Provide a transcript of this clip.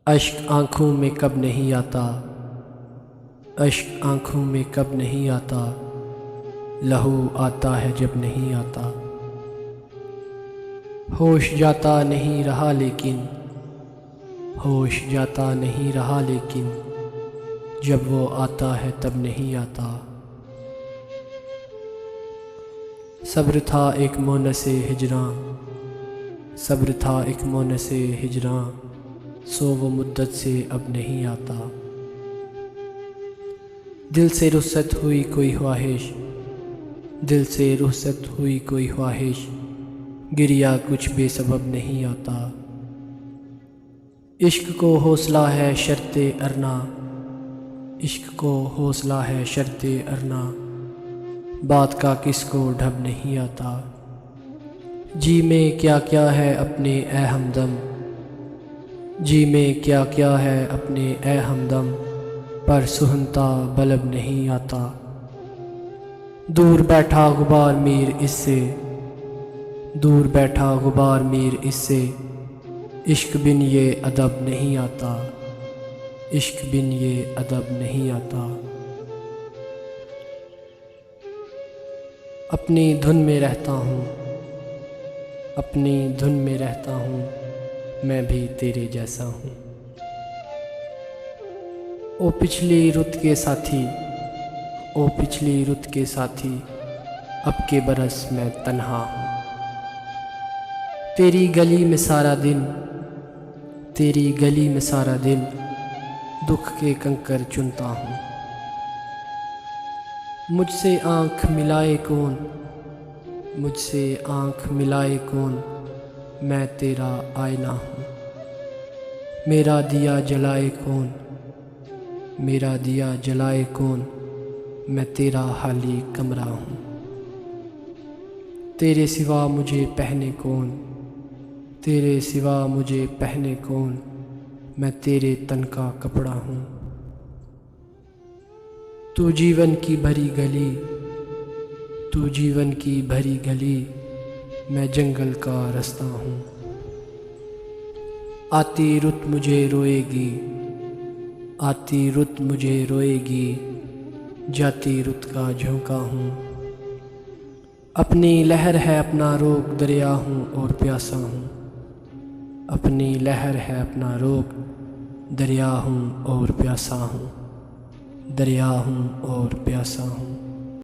अश्क आँखों में कब नहीं आता, अश्क आँखों में कब नहीं आता, लहू आता है जब नहीं आता। होश जाता नहीं रहा लेकिन, होश जाता नहीं रहा लेकिन, जब वो आता है तब नहीं आता। सब्र था एक मोनसे हिजरां, सब्र था एक मोनसे हिजरां, सो वो मुद्दत से अब नहीं आता। दिल से रुखसत हुई कोई ख्वाहिश, दिल से रुखसत हुई कोई ख्वाहिश, गिरिया कुछ बेसबब नहीं आता। इश्क को हौसला है शर्ते अरना, इश्क को हौसला है शर्ते अरना, बात का किसको ढब नहीं आता। जी में क्या क्या है अपने ए हमदम, जी में क्या क्या है अपने ए हमदम, पर सुहनता बलब नहीं आता। दूर बैठा गुबार मीर इससे, दूर बैठा गुबार मीर इससे, इश्क बिन ये अदब नहीं आता, इश्क बिन ये अदब नहीं आता। अपनी धुन में रहता हूँ, अपनी धुन में रहता हूँ, मैं भी तेरे जैसा हूँ। ओ पिछली रुत के साथी, ओ पिछली रुत के साथी, अब के बरस मैं तन्हा हूँ। तेरी गली में सारा दिन, तेरी गली में सारा दिन, दुख के कंकर चुनता हूँ। मुझसे आँख मिलाए कौन, मुझसे आँख मिलाए कौन, मैं तेरा आईना हूँ। मेरा दिया जलाए कौन, मेरा दिया जलाए कौन, मैं तेरा हाली कमरा हूँ। तेरे सिवा मुझे पहने कौन, तेरे सिवा मुझे पहने कौन, मैं तेरे तन का कपड़ा हूँ। तू जीवन की भरी गली, तू जीवन की भरी गली, मैं जंगल का रास्ता हूँ। आती रुत मुझे रोएगी, आती रुत मुझे रोएगी, जाती रुत का झोंका हूँ। अपनी लहर है अपना रोक, दरिया हूँ और प्यासा हूँ। अपनी लहर है अपना रोक, दरिया हूँ और प्यासा हूँ, दरिया हूँ और प्यासा हूँ।